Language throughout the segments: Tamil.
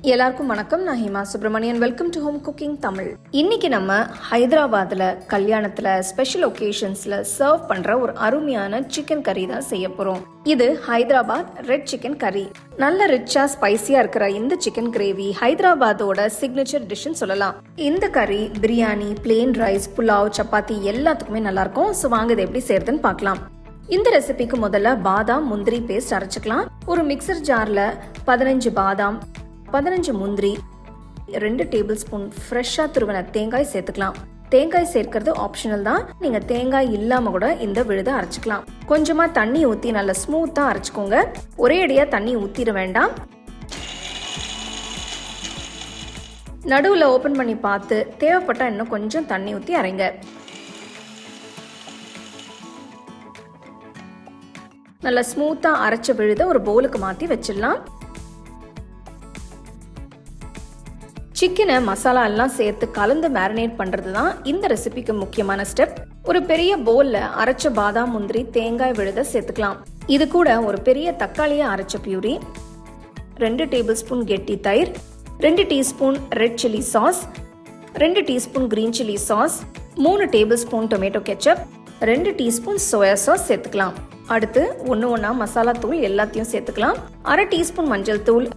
எல்லாருக்கும் வணக்கம். நான் Hima Subramanian. Welcome to home cooking Tamil. இன்னைக்கு நம்ம ஹைதராபாத்ல கல்யாணத்துல ஸ்பெஷல் ஒகேஷன்ஸ்ல சர்வ் பண்ற ஒரு அருமையான சிக்கன் கறி தான் செய்ய போறோம். இது ஹைதராபாத் ரெட் சிக்கன் கறி. நல்ல ரிச்சா ஸ்பைசியா இருக்கிற இந்த சிக்கன் கிரேவி ஹைதராபாத்தோட சிக்னேச்சர் டிஷ்னு சொல்லலாம். இந்த கறி பிரியாணி, பிளேன் ரைஸ், புலாவ், சப்பாத்தி எல்லாத்துக்குமே நல்லா இருக்கும். ஸோ வாங்க இதை எப்படி செய்யறதுன்னு பார்க்கலாம். இந்த ரெசிபிக்கு முதல்ல பாதாம் முந்திரி பேஸ்ட் அரைச்சுக்கலாம். ஒரு மிக்சர் ஜார்ல 15 பாதாம், 15 முந்திரி, 2 டேபிள் ஸ்பூன் ஃப்ரெஷ்ஷா துருவன தேங்காய் சேர்த்துக்கலாம். தேங்காய் சேர்க்கிறது ஆப்ஷனல் தான். நீங்க தேங்காய் இல்லாம கூட இந்த விழுதை அரைச்சுக்கலாம். கொஞ்சமா தண்ணி ஊத்தி நல்லா ஸ்மூத்தா அரைச்சுக்கோங்க. ஒரே அடியா தண்ணி ஊத்திட வேண்டாம். நடுவுல ஓபன் பண்ணி பார்த்து தேவைப்பட்டா இன்னும் கொஞ்சம் தண்ணி ஊத்தி அரைங்க. நல்லா ஸ்மூத்தா அரைச்ச விழுதை ஒரு பவுலுக்கு மாத்தி வச்சிடலாம். சிக்கனை மசாலா எல்லாம் சேர்த்து கலந்து மேரினேட் பண்றது தான் இந்த ரெசிபிக்கு முக்கியமான ஸ்டெப். ஒரு பெரிய பவுல்ல அரைச்ச பாதாம், முந்திரி, தேங்காய் விழுதை சேர்த்துக்கலாம். இது கூட ஒரு பெரிய தக்காளியை அரைச்ச பியூரி, 2 டேபிள் ஸ்பூன் கெட்டி தயிர், 2 teaspoon red chilli sauce, 2 teaspoon green chilli sauce, 3 table spoon tomato ketchup, 2 teaspoon soya sauce சேர்த்துக்கலாம். அடுத்து ஒன்னா மசாலா தூள் எல்லாத்தையும் சேர்த்துக்கலாம். 1/2 டீஸ்பூன் மஞ்சள் தூள்,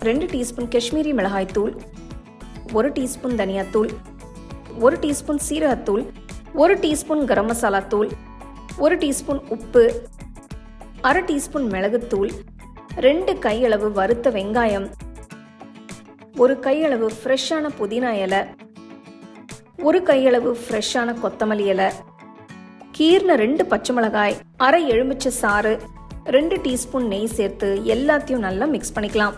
2 டீஸ்பூன் காஷ்மீரி மிளகாய் தூள், 1 டீஸ்பூன் தனியாத்தூள், 1 டீஸ்பூன் சீரகத்தூள், 1 டீஸ்பூன் கரம் மசாலா தூள், 1 டீஸ்பூன் உப்பு, 1/2 டீஸ்பூன் மிளகுத்தூள், 2 கையளவு வறுத்த வெங்காயம், 1 கையளவு ஃப்ரெஷ்ஷான புதினா இலை, 1 கையளவு ஃப்ரெஷ்ஷான கொத்தமல்லி இலை, கீர்ன 2 பச்சை மிளகாய், 1/2 எலுமிச்சை சாறு, 2 டீஸ்பூன் நெய் சேர்த்து எல்லாத்தையும் நல்லா மிக்ஸ் பண்ணிக்கலாம்.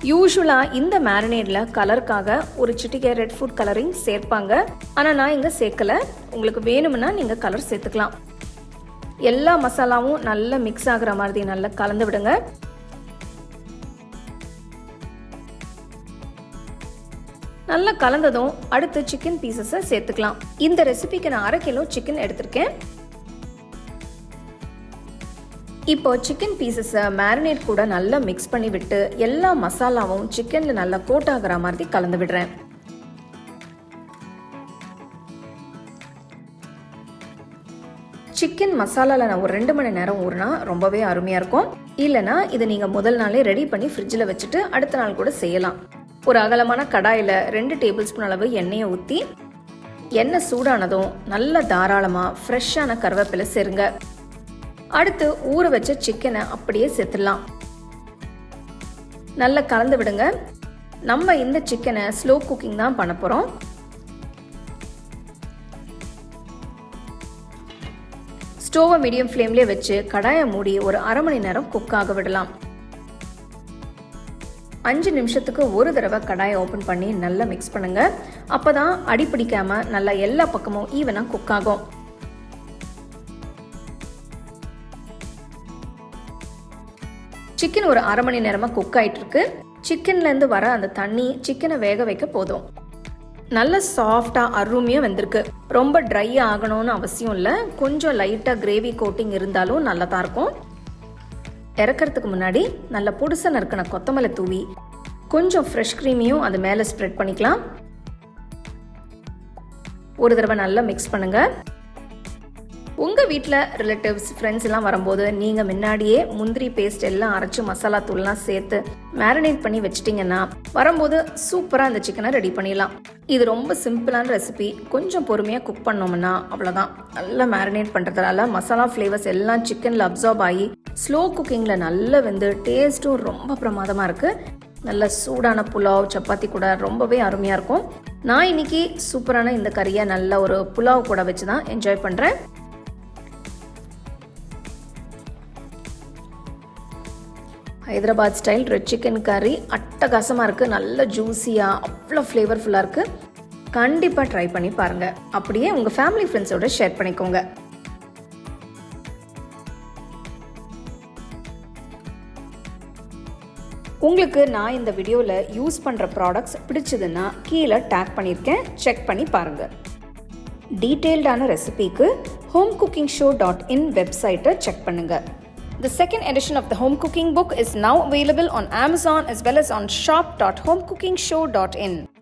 யூஸ்வலா இந்த மேரினேட்ல கலருக்காக ஒரு சிட்டிகை ரெட் ஃபுட் கலரிங் சேர்ப்பாங்க. ஆனா நான் இங்க சேர்க்கல. உங்களுக்கு வேணும்னா நீங்க கலர் சேர்த்துக்கலாம். எல்லா மசாலாவும் நல்லா மிக்ஸ் ஆகுற மாதிரி நல்லா கலந்து விடுங்க. நல்லா கலந்ததும் அடுத்து சிக்கன் பீசஸை சேர்த்துக்கலாம். இந்த ரெசிபிக்கு நான் 1/2 கிலோ சிக்கன் எடுத்திருக்கேன். இப்போ சிக்கன் பீசஸை மேரினேட் கூட நல்லா மிக்ஸ் பண்ணி விட்டு எல்லா மசாலாவும் சிக்கன்ல நல்லா கோட் ஆகிற மாதிரி கலந்து விடுறேன். சிக்கன் மசாலால நான் ஒரு 2 மணி நேரம் ஊறினா ரொம்பவே அருமையா இருக்கும். இல்லைனா இதை நீங்க முதல் நாளே ரெடி பண்ணி ஃப்ரிட்ஜில் வச்சுட்டு அடுத்த நாள் கூட செய்யலாம். ஒரு அகலமான கடாயில 2 டேபிள் ஸ்பூன் அளவு எண்ணெயை ஊற்றி எண்ணெய் சூடானதும் நல்ல தாராளமா ஃப்ரெஷ்ஷான கருவேப்பிலை சேருங்க. அடுத்து ஊற வச்ச சிக்கனை அப்படியே சேர்த்துடலாம். நல்லா கலந்து விடுங்க. நம்ம இந்த சிக்கனை ஸ்லோ குக்கிங் தான் பண்ண போறோம். ஸ்டோவை மீடியம் ஃப்ளேம்லேயே வச்சு கடாயை மூடி ஒரு 1/2 மணி நேரம் குக் ஆக விடலாம். 5 நிமிஷத்துக்கு ஒரு தடவை கடாயை ஓபன் பண்ணி நல்லா மிக்ஸ் பண்ணுங்க. அப்பதான் அடி பிடிக்காம நல்லா எல்லா பக்கமும் ஈவனா குக் ஆகும். சிக்கன் ஒரு 1/2 மணி நேரமா குக் ஆயிட்டு இருக்கு. சிக்கன்ல இருந்து வர அந்த தண்ணி சிக்கனை வேக வைக்க போதும். நல்ல சாஃப்டா அருமையா வெந்திருக்கு. ரொம்ப ட்ரை ஆகணும்னு அவசியம் இல்லை. கொஞ்சம் லைட்டா கிரேவி கோட்டிங் இருந்தாலும் நல்லதா இருக்கும். இறக்கிறதுக்கு முன்னாடி நல்ல பொடுசா நறுக்கின கொத்தமல்லி தூவி கொஞ்சம் ஃப்ரெஷ் கிரீமியும் அது மேல ஸ்ப்ரெட் பண்ணிக்கலாம். ஒரு தடவை நல்லா மிக்ஸ் பண்ணுங்க. உங்க வீட்டில் ரிலேட்டிவ்ஸ், ஃப்ரெண்ட்ஸ் எல்லாம் வரும்போது நீங்க முன்னாடியே முந்திரி பேஸ்ட் எல்லாம் அரைச்சு மசாலா தூள்லாம் சேர்த்து மேரினேட் பண்ணி வச்சிட்டீங்கன்னா வரும்போது சூப்பரா இந்த சிக்கனை ரெடி பண்ணிடலாம். இது ரொம்ப சிம்பிளான ரெசிபி. கொஞ்சம் பொறுமையா குக் பண்ணோம்னா அவ்வளவுதான். நல்லா மேரினேட் பண்றதுனால மசாலா ஃபிளேவர்ஸ் எல்லாம் சிக்கன்ல அப்சார்ப் ஆகி ஸ்லோ குக்கிங்ல நல்லா வெந்து டேஸ்ட்டும் ரொம்ப பிரமாதமா இருக்கு. நல்ல சூடான புலாவ், சப்பாத்தி கூட ரொம்பவே அருமையா இருக்கும். நான் இன்னைக்கு சூப்பரான இந்த கறியை நல்ல ஒரு புலாவ் கூட வச்சுதான் என்ஜாய் பண்றேன். ஹைதராபாத் ஸ்டைல் ரெட் சிக்கன் கறி அட்டகாசமா இருக்கு. நல்ல ஜூஸியா, அவ்வளோ ஃப்ளேவர்ஃபுல்லா இருக்கு. கண்டிப்பா ட்ரை பண்ணி பாருங்க. அப்படியே உங்க ஃபேமிலி ஃப்ரெண்ட்ஸோட ஷேர் பண்ணிக்கோங்க. உங்களுக்கு நான் இந்த வீடியோல யூஸ் பண்ற ப்ராடக்ட்ஸ் பிடிச்சதுன்னா கீழே டேக் பண்ணியிருக்கேன். செக் பண்ணி பாருங்க. டீட்டெயில்டான ரெசிபிக்கு homecookingshow.in வெப்சைட்டை செக் பண்ணுங்க. The second edition of the home cooking book is now available on Amazon as well as on shop.homecookingshow.in.